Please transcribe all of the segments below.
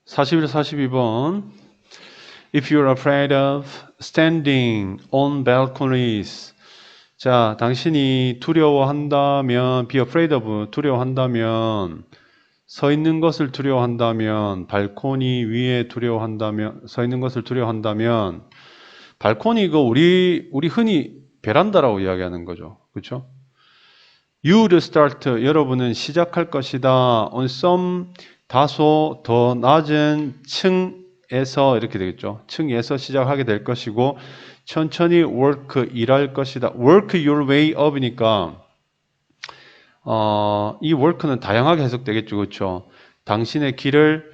41, 42번. If you're afraid of standing on balconies. 자, 당신이 두려워한다면, be afraid of, 두려워한다면, 서 있는 것을 두려워한다면, 발코니 위에 두려워한다면, 서 있는 것을 두려워한다면, 발코니 이거 우리 흔히 베란다라고 이야기하는 거죠. 그렇죠? You would start, 여러분은 시작할 것이다. on some, 다소 더 낮은 층에서 이렇게 되겠죠. 층에서 시작하게 될 것이고 천천히 work, 일할 것이다. work your way up이니까 이 work는 다양하게 해석되겠죠. 그렇죠? 당신의 길을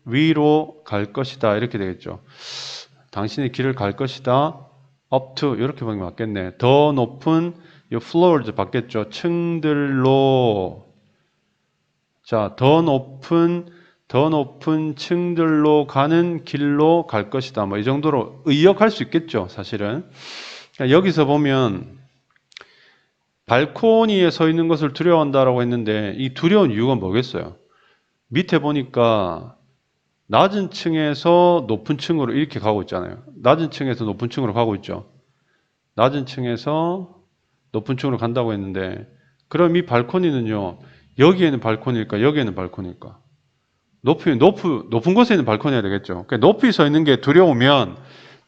위로 갈 것이다. 이렇게 되겠죠. 당신의 길을 갈 것이다. up to 이렇게 보는 게 맞겠네. 더 높은 이 floors 받겠죠. 층들로. 자, 더 높은 층들로 가는 길로 갈 것이다. 뭐 이 정도로 의역할 수 있겠죠. 사실은. 그러니까 여기서 보면 발코니에 서 있는 것을 두려워한다라고 했는데 이 두려운 이유가 뭐겠어요? 밑에 보니까 낮은 층에서 높은 층으로 이렇게 가고 있잖아요. 낮은 층에서 높은 층으로 가고 있죠. 낮은 층에서 높은 층으로 간다고 했는데 그럼 이 발코니는요. 여기에는 발코니일까? 여기에는 발코니일까? 높은 곳에 있는 발코니가 되겠죠. 그러니까 높이 서 있는 게 두려우면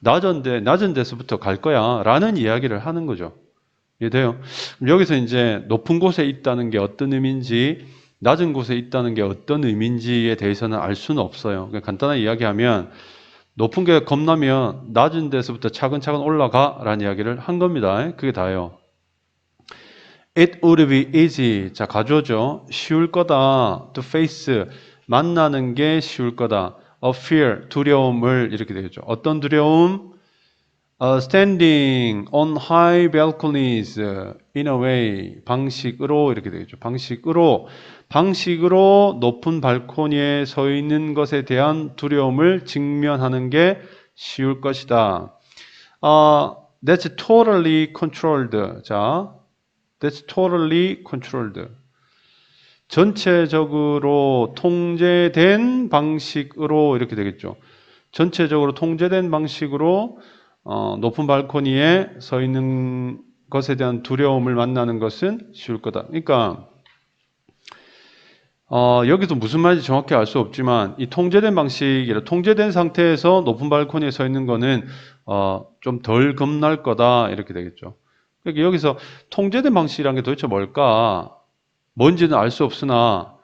낮은 데서부터 갈 거야 라는 이야기를 하는 거죠. 이해돼요? 여기서 이제 높은 곳에 있다는 게 어떤 의미인지 낮은 곳에 있다는 게 어떤 의미인지에 대해서는 알 수는 없어요. 그러니까 간단하게 이야기하면 높은 게 겁나면 낮은 데서부터 차근차근 올라가 라는 이야기를 한 겁니다. 그게 다예요. It would be easy. 자, 가져오죠. 쉬울 거다. To face. 만나는 게 쉬울 거다. A fear. 두려움을 이렇게 되겠죠. 어떤 두려움? Standing on high balconies in a way. 방식으로 이렇게 되겠죠. 방식으로 높은 발코니에 서 있는 것에 대한 두려움을 직면하는 게 쉬울 것이다. That's totally controlled. 자, That's totally controlled. 전체적으로 통제된 방식으로 이렇게 되겠죠. 전체적으로 통제된 방식으로 높은 발코니에 서 있는 것에 대한 두려움을 만나는 것은 쉬울 거다. 그러니까 여기서 무슨 말인지 정확히 알 수 없지만 이 통제된 방식이라 통제된 상태에서 높은 발코니에 서 있는 거는 좀 덜 겁날 거다 이렇게 되겠죠. 그러니까 여기서 통제된 방식이라는 게 도대체 뭘까? 뭔지는 알 수 없으나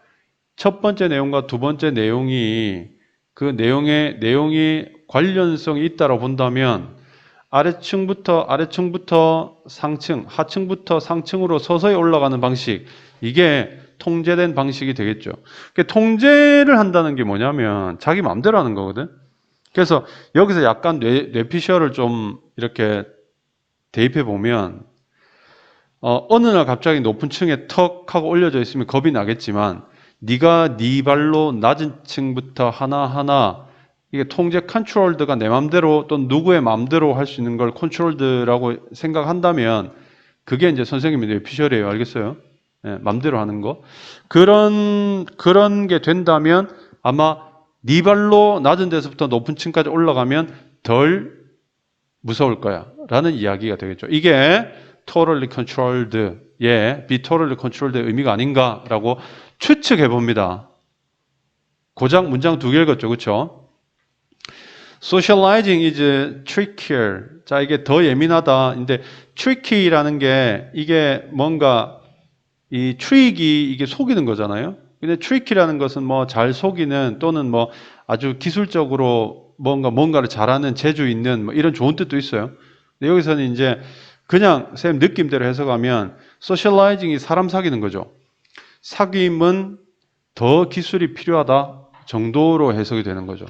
첫 번째 내용과 두 번째 내용이 그 내용이 관련성이 있다고 본다면 아래층부터 상층, 하층부터 상층으로 서서히 올라가는 방식 이게 통제된 방식이 되겠죠. 그러니까 통제를 한다는 게 뭐냐면 자기 마음대로 하는 거거든. 그래서 여기서 약간 뇌피셜을 좀 이렇게 대입해 보면 어느 날 갑자기 높은 층에 턱 하고 올려져 있으면 겁이 나겠지만 네가 네 발로 낮은 층부터 하나하나 이게 통제 컨트롤드가 내 맘대로 또 누구의 맘대로 할 수 있는 걸 컨트롤드라고 생각한다면 그게 이제 선생님의 뇌피셜이에요. 알겠어요? 예, 맘대로 하는 거. 그런 게 된다면 아마 네 발로 낮은 데서부터 높은 층까지 올라가면 덜 무서울 거야 라는 이야기가 되겠죠. 이게 totally controlled, be totally controlled의 의미가 아닌가라고 추측해 봅니다. 고작 문장 두 개 읽었죠, 그렇죠? Socializing is trickier. 자, 이게 더 예민하다. 근데 tricky라는 게 이게 뭔가 이 trick이 이게 속이는 거잖아요. 근데 tricky라는 것은 뭐 잘 속이는 또는 뭐 아주 기술적으로 뭔가를 잘하는 재주 있는 뭐 이런 좋은 뜻도 있어요. 근데 여기서는 이제 그냥 선생님 느낌대로 해석하면 소셜라이징이 사람 사귀는 거죠. 사귐은 더 기술이 필요하다 정도로 해석이 되는 거죠.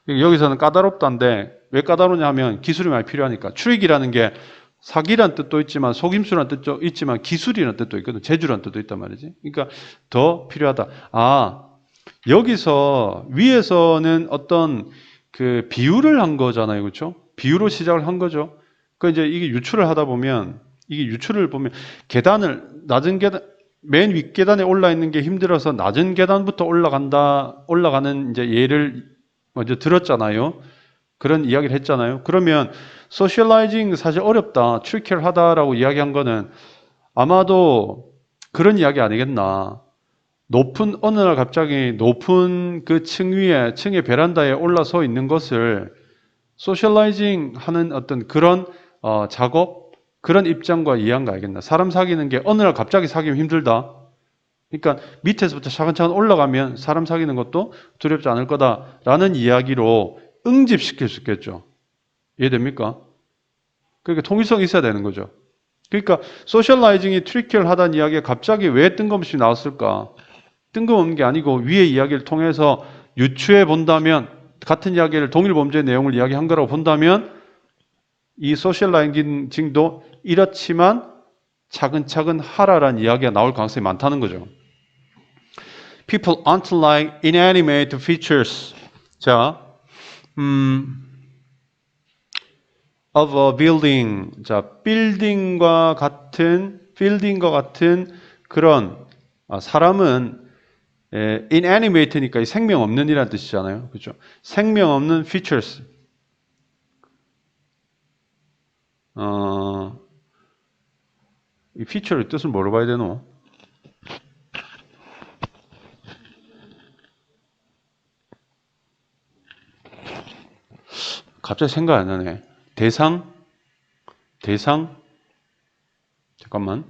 여기서는 까다롭다인데 왜 까다로우냐 하면 기술이 많이 필요하니까. 트릭이라는 게 사기란 뜻도 있지만 속임수란 뜻도 있지만 기술이라는 뜻도 있거든. 재주란 뜻도 있단 말이지. 그러니까 더 필요하다. 여기서 위에서는 어떤 그 비유를 한 거잖아요. 그렇죠? 비유로 시작을 한 거죠. 그 이제 이게 유추를 하다 보면 이게 유추를 보면 낮은 맨 윗계단에 올라 있는 게 힘들어서 낮은 계단부터 올라가는 이제 예를 먼저 들었잖아요. 그런 이야기를 했잖아요. 그러면 소셜라이징 사실 어렵다, 트리키하다라고 이야기한 거는 아마도 그런 이야기 아니겠나. 어느 날 갑자기 높은 그 층의 베란다에 올라서 있는 것을 소셜라이징 하는 어떤 그런 작업, 그런 입장과 이해한 거 알겠나. 사람 사귀는 게 어느 날 갑자기 사귀면 힘들다. 그러니까 밑에서부터 차근차근 올라가면 사람 사귀는 것도 두렵지 않을 거다라는 이야기로 응집시킬 수 있겠죠. 이해됩니까? 그러니까 통일성이 있어야 되는 거죠. 그러니까 소셜라이징이 트리키하다는 이야기가 갑자기 왜 뜬금없이 나왔을까? 뜬금없는 게 아니고 위의 이야기를 통해서 유추해 본다면, 같은 이야기를 동일 범죄의 내용을 이야기한 거라고 본다면 이 소셜라이징도 이렇지만 차근차근 하라라는 이야기가 나올 가능성이 많다는 거죠. People aren't like inanimate features. 자, of a building. 자, 빌딩과 같은 그런 사람은 inanimate니까 생명 없는이라는 뜻이잖아요. 그렇죠? 생명 없는 features. 이 feature의 뜻을 뭐로 봐야 되노? 갑자기 생각 안 나네. 대상? 잠깐만.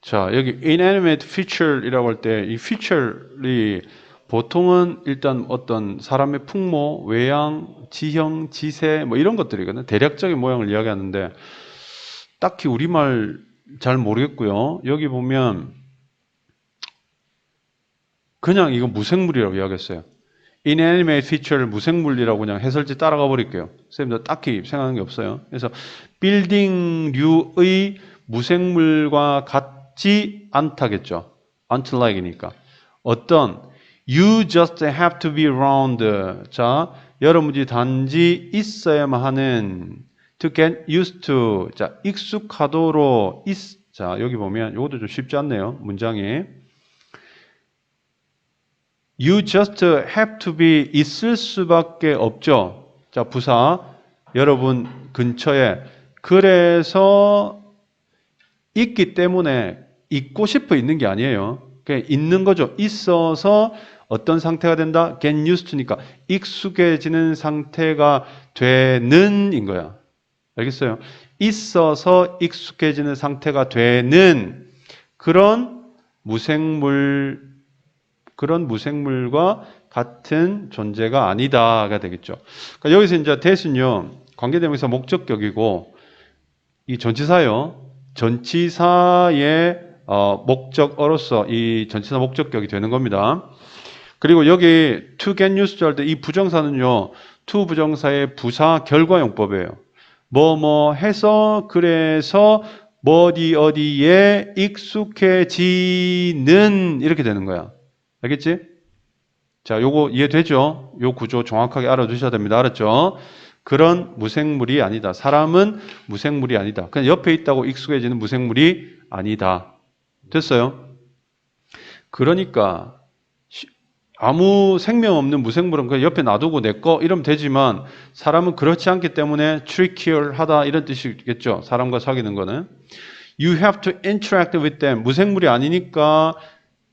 자, 여기 inanimate feature이라고 할 때 이 feature이 보통은 일단 어떤 사람의 풍모, 외양, 지형, 지세 뭐 이런 것들이거든요. 대략적인 모양을 이야기하는데 딱히 우리말 잘 모르겠고요. 여기 보면 그냥 이거 무생물이라고 이야기했어요. inanimate feature를 무생물이라고 그냥 해설지 따라가 버릴게요. 선생님도 딱히 생각하는 게 없어요. 그래서 빌딩류의 무생물과 같지 않다겠죠. aren't like이니까. 어떤 you just have to be around. 자, 여러분이 단지 있어야만 하는 to get used to. 자, 익숙하도록 자, 여기 보면 이것도 좀 쉽지 않네요. 문장이. You just have to be 있을 수밖에 없죠. 자, 부사 여러분 근처에 그래서 있기 때문에 있고 싶어 있는 게 아니에요. 그냥 있는 거죠. 있어서 어떤 상태가 된다? get used to니까 익숙해지는 상태가 되는 인 거야. 알겠어요? 있어서 익숙해지는 상태가 되는 그런 무생물과 같은 존재가 아니다가 되겠죠. 그러니까 여기서 이제 that은요, 관계대명사 목적격이고, 이 전치사요, 전치사의 목적어로서 이 전치사 목적격이 되는 겁니다. 그리고 여기 to get used to 할 때 이 부정사는요, to 부정사의 부사 결과용법이에요. 뭐 해서 그래서 어디에 익숙해지는 이렇게 되는 거야. 알겠지? 자, 요거 이해되죠? 요 구조 정확하게 알아두셔야 됩니다. 알았죠? 그런 무생물이 아니다. 사람은 무생물이 아니다. 그냥 옆에 있다고 익숙해지는 무생물이 아니다. 됐어요? 그러니까 아무 생명 없는 무생물은 그냥 옆에 놔두고 내 거 이러면 되지만 사람은 그렇지 않기 때문에 tricky하다 이런 뜻이겠죠. 사람과 사귀는 거는. You have to interact with them. 무생물이 아니니까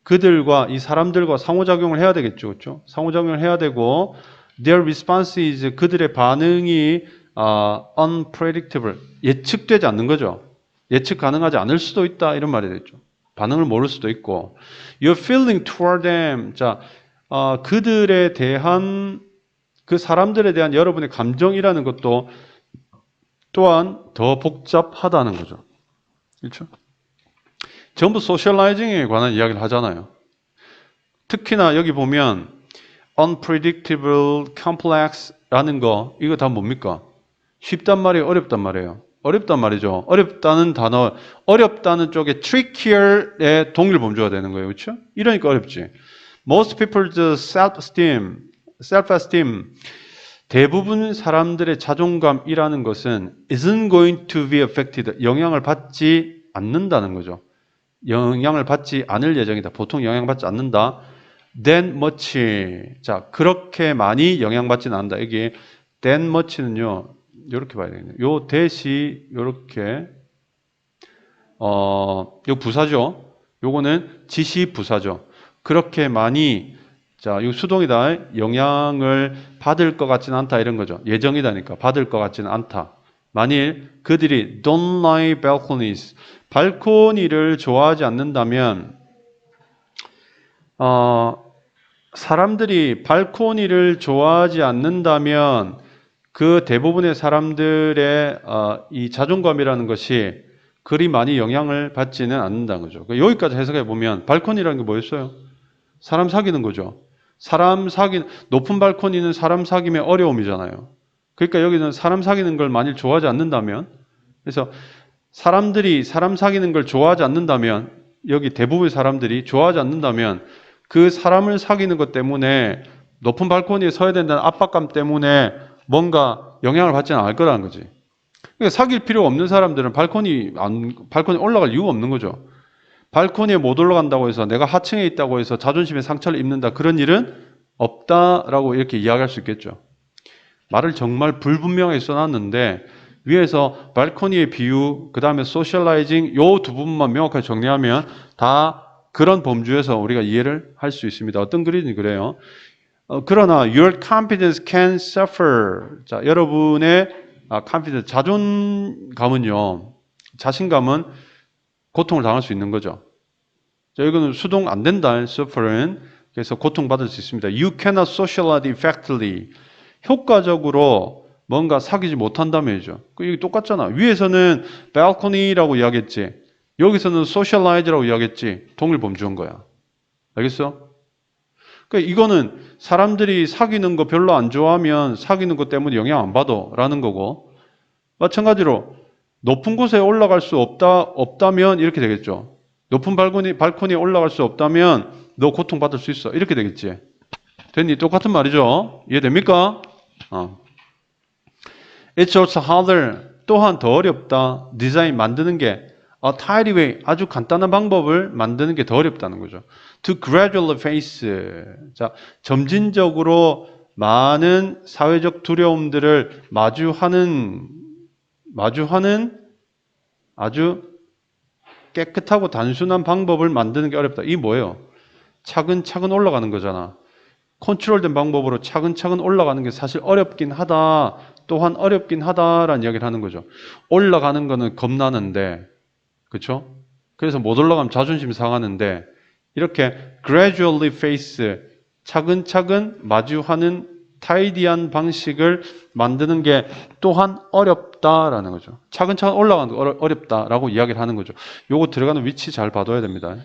그들과 이 사람들과 상호작용을 해야 되겠죠. 그렇죠? 상호작용을 해야 되고 their response is 그들의 반응이 unpredictable. 예측되지 않는 거죠. 예측 가능하지 않을 수도 있다 이런 말이 되죠. 반응을 모를 수도 있고 your feeling toward them. 자, 그들에 대한 그 사람들에 대한 여러분의 감정이라는 것도 또한 더 복잡하다는 거죠. 그렇죠? 전부 소셜라이징에 관한 이야기를 하잖아요. 특히나 여기 보면 unpredictable, complex라는 거 이거 다 뭡니까? 쉽단 말이에요? 어렵단 말이에요? 어렵단 말이죠. 어렵다는 단어, 어렵다는 쪽에 trickier의 동일 범주가 되는 거예요. 그렇죠? 이러니까 어렵지. Most people's self-esteem, 대부분 사람들의 자존감이라는 것은 isn't going to be affected, 영향을 받지 않는다는 거죠. 영향을 받지 않을 예정이다. 보통 영향받지 않는다. That much. 자, 그렇게 많이 영향받지는 않는다. 여기 that much는요. 이렇게 봐야 되겠네요. 요 that이 요렇게 요 부사죠. 요거는 지시 부사죠. 그렇게 많이 자, 이거 수동이다. 영향을 받을 것 같지는 않다 이런 거죠. 예정이다니까 받을 것 같지는 않다. 만일 그들이 don't like balconies, 발코니를 좋아하지 않는다면 사람들이 발코니를 좋아하지 않는다면 그 대부분의 사람들의 이 자존감이라는 것이 그리 많이 영향을 받지는 않는다는 거죠. 여기까지 해석해 보면 발코니라는 게 뭐였어요? 사람 사귀는 거죠. 높은 발코니는 사람 사귀면 어려움이잖아요. 그러니까 여기는 사람 사귀는 걸 만일 좋아하지 않는다면, 그래서 사람들이 사람 사귀는 걸 좋아하지 않는다면, 여기 대부분의 사람들이 좋아하지 않는다면, 그 사람을 사귀는 것 때문에 높은 발코니에 서야 된다는 압박감 때문에 뭔가 영향을 받지는 않을 거라는 거지. 그러니까 사귈 필요 없는 사람들은 발코니 올라갈 이유가 없는 거죠. 발코니에 못 올라간다고 해서 내가 하층에 있다고 해서 자존심에 상처를 입는다. 그런 일은 없다라고 이렇게 이야기할 수 있겠죠. 말을 정말 불분명하게 써놨는데 위에서 발코니의 비유, 그 다음에 소셜라이징 요 두 부분만 명확하게 정리하면 다 그런 범주에서 우리가 이해를 할 수 있습니다. 어떤 글이든 그래요. 그러나 your confidence can suffer. 자, 여러분의 confidence, 자존감은요, 자신감은 고통을 당할 수 있는 거죠. 자, 이거는 수동 안 된다. suffer은 그래서 고통받을 수 있습니다. You cannot socialize effectively. 효과적으로 뭔가 사귀지 못한다면이죠. 이게 똑같잖아. 위에서는 balcony라고 이야기했지. 여기서는 socialize라고 이야기했지. 동일 범주인 거야. 알겠어? 그러니까 이거는 사람들이 사귀는 거 별로 안 좋아하면 사귀는 것 때문에 영향 안 받아라는 거고, 마찬가지로 높은 곳에 올라갈 수 없다면 이렇게 되겠죠. 높은 발코니에 올라갈 수 없다면 너 고통받을 수 있어. 이렇게 되겠지. 됐니? 똑같은 말이죠. 이해됩니까? It's also harder. 또한 더 어렵다. 디자인 만드는 게 a tidy way. 아주 간단한 방법을 만드는 게 더 어렵다는 거죠. To gradually face. 자, 점진적으로 많은 사회적 두려움들을 마주하는 아주 깨끗하고 단순한 방법을 만드는 게 어렵다. 이게 뭐예요? 차근차근 올라가는 거잖아. 컨트롤된 방법으로 차근차근 올라가는 게 사실 어렵긴 하다. 또한 어렵긴 하다라는 이야기를 하는 거죠. 올라가는 거는 겁나는데, 그렇죠? 그래서 못 올라가면 자존심 상하는데 이렇게 gradually face, 차근차근 마주하는 타이디한 방식을 만드는 게 또한 어렵다라는 거죠. 차근차근 올라가는 거 어렵다라고 이야기를 하는 거죠. 요거 들어가는 위치 잘 봐둬야 됩니다.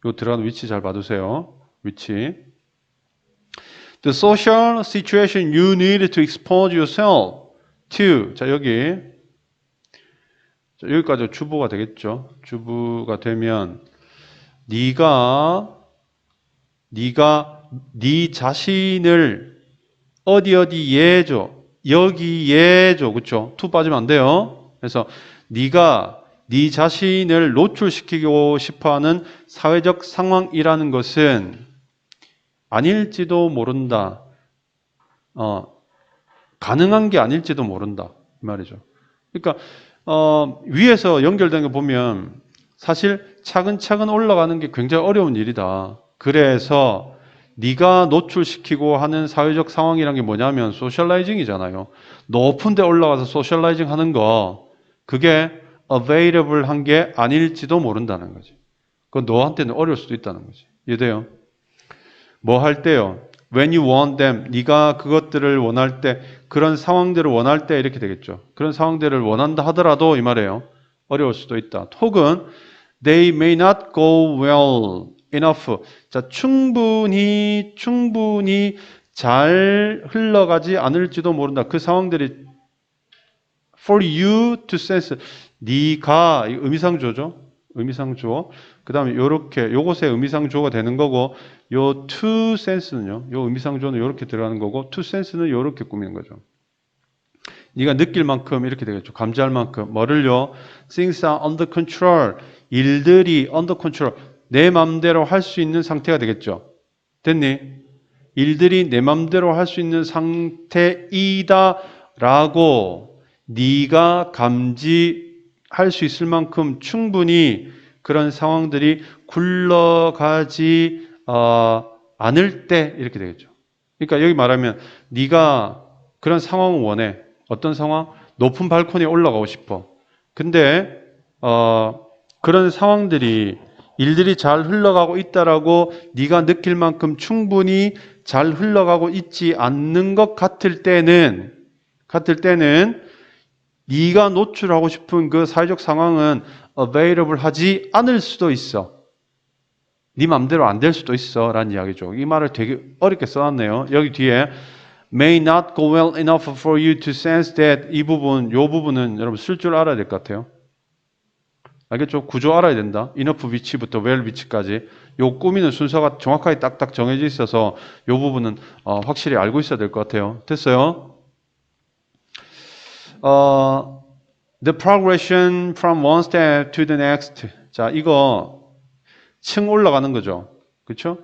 요거 들어가는 위치 잘 봐두세요. 위치. The social situation you need to expose yourself to. 자, 여기까지 주보가 되겠죠. 주부가 되면 네가 네 자신을 어디에 줘. 여기에 줘. 그렇죠? 투 빠지면 안 돼요. 그래서 네가 네 자신을 노출시키고 싶어하는 사회적 상황이라는 것은 아닐지도 모른다. 가능한 게 아닐지도 모른다. 이 말이죠. 그러니까 위에서 연결된 거 보면 사실 차근차근 올라가는 게 굉장히 어려운 일이다. 그래서 네가 노출시키고 하는 사회적 상황이란 게 뭐냐면 소셜라이징이잖아요. 높은 데 올라가서 소셜라이징 하는 거 그게 available 한 게 아닐지도 모른다는 거지. 그건 너한테는 어려울 수도 있다는 거지. 이해돼요? 뭐 할 때요? When you want them, 네가 그것들을 원할 때, 그런 상황들을 원할 때 이렇게 되겠죠. 그런 상황들을 원한다 하더라도 이 말이에요. 어려울 수도 있다. 혹은 they may not go well enough. 자, 충분히 잘 흘러가지 않을지도 모른다. 그 상황들이 for you to sense. 네가 의미상조죠. 의미상조. 그 다음에 요렇게 요것에 의미상조가 되는 거고 요 to sense는요. 요 의미상조는 요렇게 들어가는 거고 to sense는 요렇게 꾸미는 거죠. 네가 느낄 만큼 이렇게 되겠죠. 감지할 만큼. 뭐를요? Things are under control. 일들이 under control. 내 맘대로 할 수 있는 상태가 되겠죠. 됐니? 일들이 내 맘대로 할 수 있는 상태이다라고 네가 감지할 수 있을 만큼 충분히 그런 상황들이 굴러가지 않을 때 이렇게 되겠죠. 그러니까 여기 말하면 네가 그런 상황을 원해. 어떤 상황? 높은 발코니에 올라가고 싶어. 근데 그런 상황들이 일들이 잘 흘러가고 있다라고 네가 느낄 만큼 충분히 잘 흘러가고 있지 않는 것 같을 때는 네가 노출하고 싶은 그 사회적 상황은 available 하지 않을 수도 있어. 네 맘대로 안 될 수도 있어 라는 이야기죠. 이 말을 되게 어렵게 써놨네요. 여기 뒤에 may not go well enough for you to sense that 이 부분은 여러분 쓸 줄 알아야 될 것 같아요. 알겠죠? 구조 알아야 된다. enough 위치부터 well 위치까지. 요 꾸미는 순서가 정확하게 딱딱 정해져 있어서 요 부분은 확실히 알고 있어야 될 것 같아요. 됐어요? The progression from one step to the next. 자, 이거 층 올라가는 거죠. 그렇죠?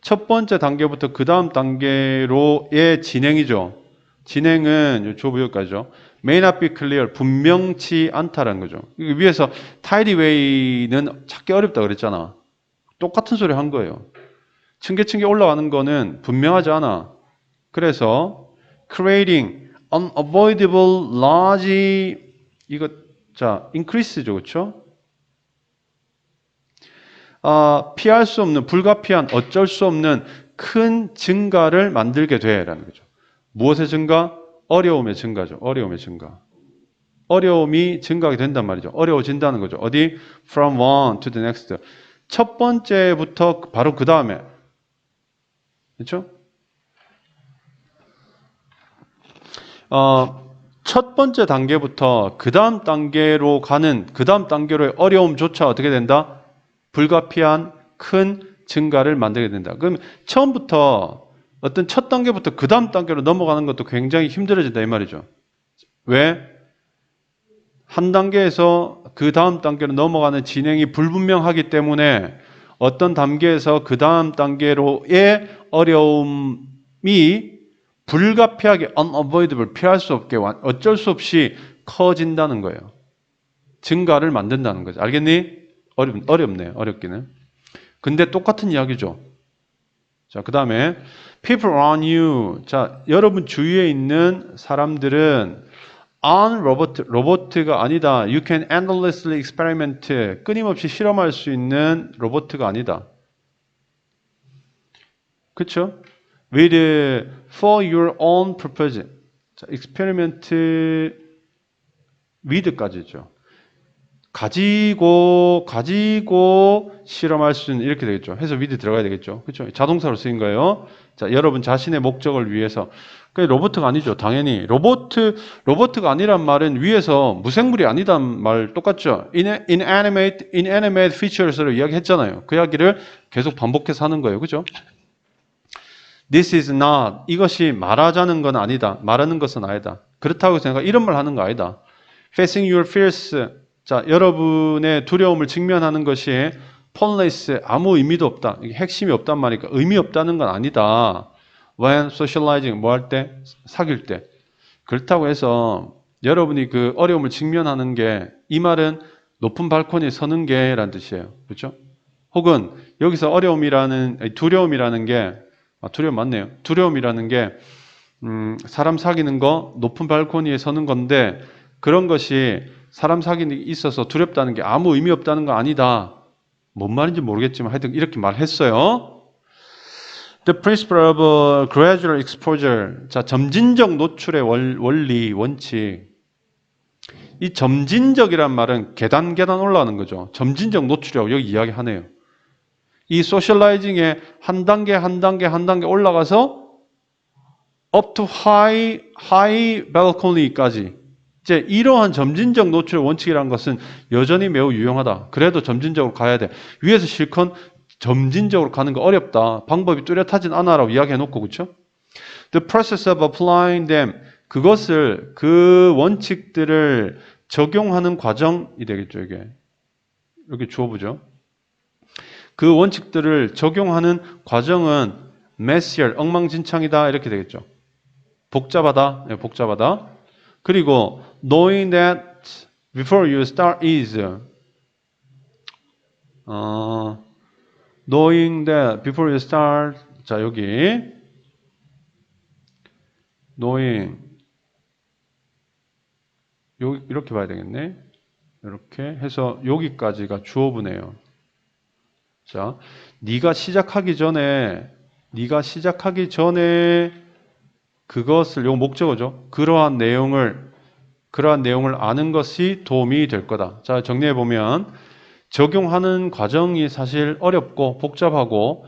첫 번째 단계부터 그 다음 단계로의 진행이죠. 진행은 조부여까지죠. May not be clear. 분명치 않다라는 거죠. 위에서 tidy way는 찾기 어렵다 그랬잖아. 똑같은 소리 한 거예요. 층계 올라가는 거는 분명하지 않아. 그래서 creating unavoidable large 이거 자 increase죠, 그렇죠? 피할 수 없는 불가피한 어쩔 수 없는 큰 증가를 만들게 돼라는 거죠. 무엇의 증가? 어려움의 증가죠. 어려움의 증가. 어려움이 증가하게 된단 말이죠. 어려워진다는 거죠. 어디? From one to the next. 첫 번째부터 바로 그 다음에. 그렇죠? 첫 번째 단계부터 그 다음 단계로 가는 그 다음 단계로의 어려움조차 어떻게 된다? 불가피한 큰 증가를 만들게 된다. 그럼 처음부터 어떤 첫 단계부터 그 다음 단계로 넘어가는 것도 굉장히 힘들어진다 이 말이죠. 왜? 한 단계에서 그 다음 단계로 넘어가는 진행이 불분명하기 때문에 어떤 단계에서 그 다음 단계로의 어려움이 불가피하게 unavoidable, 피할 수 없게 어쩔 수 없이 커진다는 거예요. 증가를 만든다는 거죠. 알겠니? 어렵네요. 어렵기는. 근데 똑같은 이야기죠. 자, 그 다음에 people around you. 자, 여러분 주위에 있는 사람들은 on 로봇가 아니다. You can endlessly experiment. 끊임없이 실험할 수 있는 로봇가 아니다. 그렇죠? with for your own purpose. 자, experiment with까지죠. 가지고 실험할 수 있는 이렇게 되겠죠. 해서 with 들어가야 되겠죠. 그렇죠? 자동사로 쓰인 거예요. 자, 여러분 자신의 목적을 위해서. 로봇가 아니죠. 당연히 로봇가 아니란 말은 위에서 무생물이 아니란 말 똑같죠. inanimate features로 이야기했잖아요. 그 이야기를 계속 반복해서 하는 거예요. 그죠? This is not. 이것이 말하자는 건 아니다. 말하는 것은 아니다. 그렇다고 생각 이런 말 하는 거 아니다. Facing your fears. 자, 여러분의 두려움을 직면하는 것이 pointless. 아무 의미도 없다. 이게 핵심이 없단 말이니까 의미 없다는 건 아니다. When socializing. 뭐 할 때? 사귈 때. 그렇다고 해서 여러분이 그 어려움을 직면하는 게 이 말은 높은 발코니에 서는 게 라는 뜻이에요. 그렇죠? 혹은 여기서 두려움이라는 게 두려움 맞네요. 두려움이라는 게 사람 사귀는 거 높은 발코니에 서는 건데 그런 것이 사람 사귀는 게 있어서 두렵다는 게 아무 의미 없다는 거 아니다. 뭔 말인지 모르겠지만 하여튼 이렇게 말했어요. The principle of gradual exposure. 자, 점진적 노출의 원리, 원칙. 이 점진적이란 말은 계단 올라가는 거죠. 점진적 노출이라고 여기 이야기하네요. 이 소셜라이징에 한 단계 올라가서 up to high balcony까지 이제 이러한 점진적 노출의 원칙이라는 것은 여전히 매우 유용하다. 그래도 점진적으로 가야 돼. 위에서 실컷 점진적으로 가는 거 어렵다. 방법이 뚜렷하진 않아라고 이야기해놓고 그렇죠? The process of applying them. 그것을 그 원칙들을 적용하는 과정이 되겠죠. 이게 이렇게 주어보죠. 그 원칙들을 적용하는 과정은 messier, 엉망진창이다 이렇게 되겠죠. 복잡하다, 네, 복잡하다. 그리고 knowing that before you start is knowing that before you start 자 여기 knowing 여기 이렇게 봐야 되겠네. 이렇게 해서 여기까지가 주어부네요. 자, 네가 시작하기 전에 그것을 요 목적어죠. 그러한 내용을 아는 것이 도움이 될 거다. 자, 정리해 보면 적용하는 과정이 사실 어렵고 복잡하고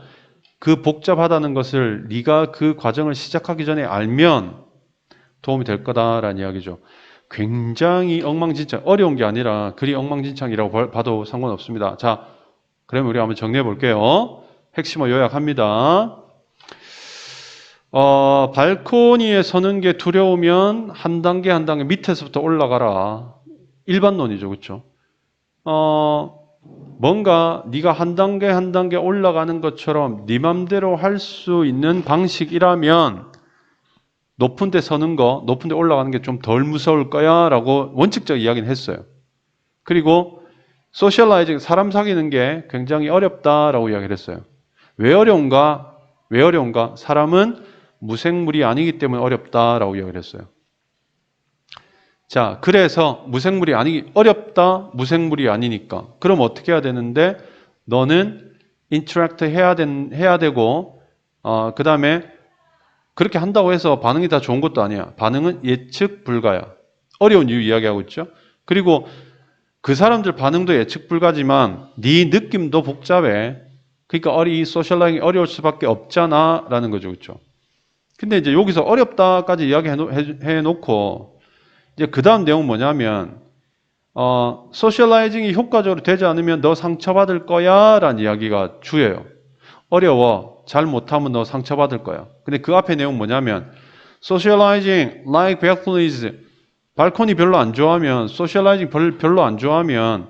그 복잡하다는 것을 네가 그 과정을 시작하기 전에 알면 도움이 될 거다라는 이야기죠. 굉장히 엉망진창, 어려운 게 아니라 그리 엉망진창이라고 봐도 상관없습니다. 자, 그러면 우리 한번 정리해 볼게요. 핵심을 요약합니다. 발코니에 서는 게 두려우면 한 단계 한 단계 밑에서부터 올라가라. 일반론이죠, 그렇죠? 뭔가 네가 한 단계 한 단계 올라가는 것처럼 네 맘대로 할 수 있는 방식이라면 높은 데 서는 거, 높은 데 올라가는 게 좀 덜 무서울 거야 라고 원칙적 이야기는 했어요. 그리고 소셜라이징, 사람 사귀는 게 굉장히 어렵다라고 이야기를 했어요. 왜 어려운가? 사람은 무생물이 아니기 때문에 어렵다라고 이야기를 했어요. 자, 그래서 어렵다, 무생물이 아니니까. 그럼 어떻게 해야 되는데, 너는 인터랙트 해야 되고, 그 다음에 그렇게 한다고 해서 반응이 다 좋은 것도 아니야. 반응은 예측 불가야. 어려운 이유 이야기하고 있죠. 그리고 그 사람들 반응도 예측 불가지만 네 느낌도 복잡해. 그러니까 이 소셜라이징이 어려울 수밖에 없잖아 라는 거죠. 그렇죠? 근데 이제 여기서 어렵다까지 이야기해놓고 이제 그 다음 내용은 뭐냐면 소셜라이징이 효과적으로 되지 않으면 너 상처받을 거야 라는 이야기가 주예요. 어려워. 잘 못하면 너 상처받을 거야. 근데 그 앞에 내용 뭐냐면 socializing like balconies 발코니 별로 안 좋아하면 socializing 별로 안 좋아하면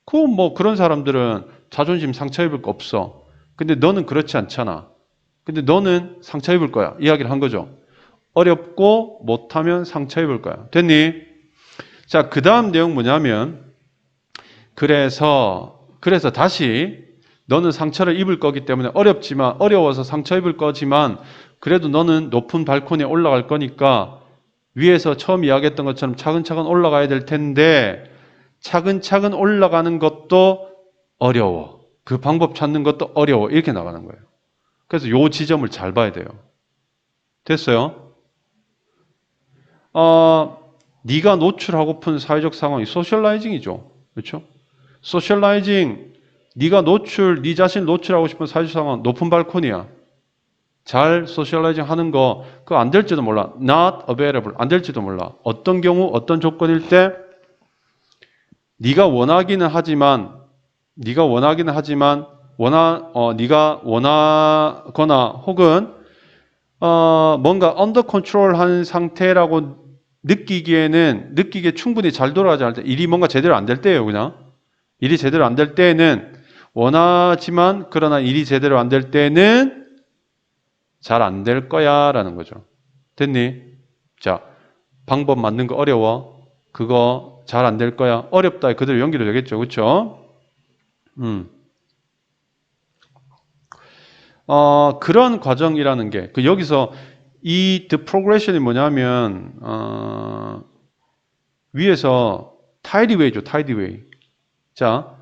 그런 사람들은 자존심 상처 입을 거 없어. 근데 너는 그렇지 않잖아. 근데 너는 상처 입을 거야. 이야기를 한 거죠. 어렵고 못하면 상처 입을 거야. 됐니? 자, 그 다음 내용 뭐냐면 그래서 다시 너는 상처를 입을 거기 때문에 어려워서 상처 입을 거지만 그래도 너는 높은 발코니에 올라갈 거니까 위에서 처음 이야기했던 것처럼 차근차근 올라가야 될 텐데 차근차근 올라가는 것도 어려워. 그 방법 찾는 것도 어려워. 이렇게 나가는 거예요. 그래서 요 지점을 잘 봐야 돼요. 됐어요? 네가 노출하고픈 사회적 상황이 소셜라이징이죠. 그렇죠? 소셜라이징 네 자신을 노출하고 싶은 사회적 상황 높은 발코니야. 잘 소셜라이징 하는 거 그거 안 될지도 몰라. Not available. 안 될지도 몰라. 어떤 경우 어떤 조건일 때 네가 원하기는 하지만 네가 원하거나 혹은 뭔가 언더 컨트롤한 상태라고 느끼기에 충분히 잘 돌아가지 않을 때 일이 뭔가 제대로 안 될 때예요. 그냥 일이 제대로 안 될 때에는 원하지만 그러나 일이 제대로 안 될 때는 잘 안 될 거야 라는 거죠. 됐니? 자, 방법 맞는 거 어려워. 그거 잘 안 될 거야. 어렵다. 그대로 연결이 되겠죠. 그렇죠? 그런 과정이라는 게 여기서 the progression이 뭐냐면 위에서 tideway죠. tideway. 자,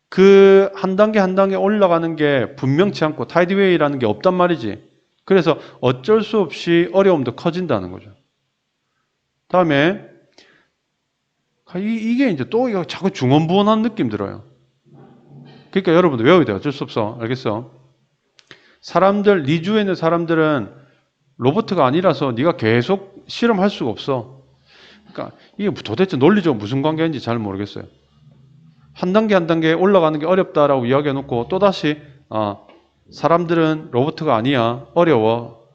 그 한 단계 한 단계 올라가는 게 분명치 않고 tideway라는 게 없단 말이지. 그래서 어쩔 수 없이 어려움도 커진다는 거죠. 다음에 이게 이제 또 자꾸 중언부언한 느낌 들어요. 그러니까 여러분들 외워야 돼요. 어쩔 수 없어. 알겠어? 네 주위에 있는 사람들은 로봇가 아니라서 네가 계속 실험할 수가 없어. 그러니까 이게 도대체 논리적으로 무슨 관계인지 잘 모르겠어요. 한 단계 한 단계 올라가는 게 어렵다라고 이야기해놓고 또다시 사람들은 로봇가 아니야. 어려워.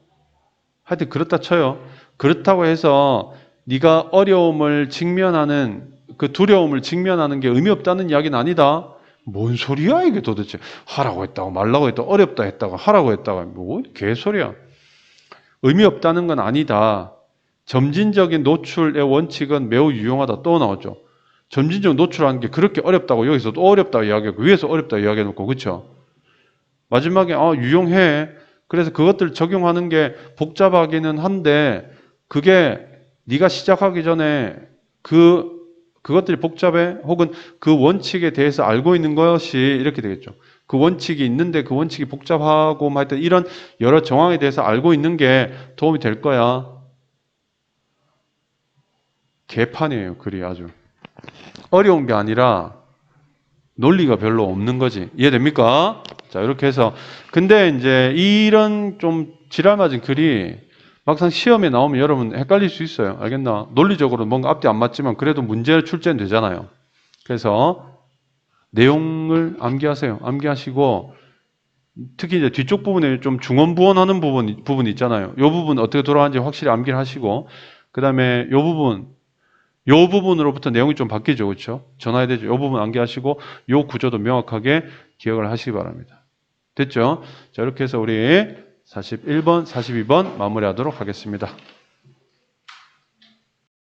하여튼 그렇다 쳐요. 그렇다고 해서 네가 어려움을 직면하는 그 두려움을 직면하는 게 의미 없다는 이야기는 아니다. 뭔 소리야 이게 도대체. 하라고 했다고 말라고 했다고 어렵다 했다고 하라고 했다고 뭐 개소리야. 의미 없다는 건 아니다. 점진적인 노출의 원칙은 매우 유용하다. 또 나오죠. 점진적 노출하는 게 그렇게 어렵다고 여기서 또 어렵다고 이야기하고 위에서 어렵다고 이야기해놓고 그렇죠? 마지막에 유용해. 그래서 그것들 적용하는 게 복잡하기는 한데 그게 네가 시작하기 전에 그것들이 복잡해 혹은 그 원칙에 대해서 알고 있는 것이 이렇게 되겠죠. 그 원칙이 있는데 그 원칙이 복잡하고 뭐 하여튼 이런 여러 정황에 대해서 알고 있는 게 도움이 될 거야. 개판이에요, 글이 아주. 어려운 게 아니라 논리가 별로 없는 거지. 이해됩니까? 자, 이렇게 해서. 근데 이제 이런 좀 지랄 맞은 글이 막상 시험에 나오면 여러분 헷갈릴 수 있어요. 알겠나? 논리적으로 뭔가 앞뒤 안 맞지만 그래도 문제 출제는 되잖아요. 그래서 내용을 암기하세요. 암기하시고 특히 이제 뒤쪽 부분에 좀 중언부언하는 부분 있잖아요. 이 부분 어떻게 돌아가는지 확실히 암기를 하시고 그 다음에 이 부분으로부터 내용이 좀 바뀌죠. 그렇죠? 전화해야 되죠. 이 부분 암기하시고 이 구조도 명확하게 기억을 하시기 바랍니다. 됐죠? 자, 이렇게 해서 우리 41번, 42번 마무리하도록 하겠습니다.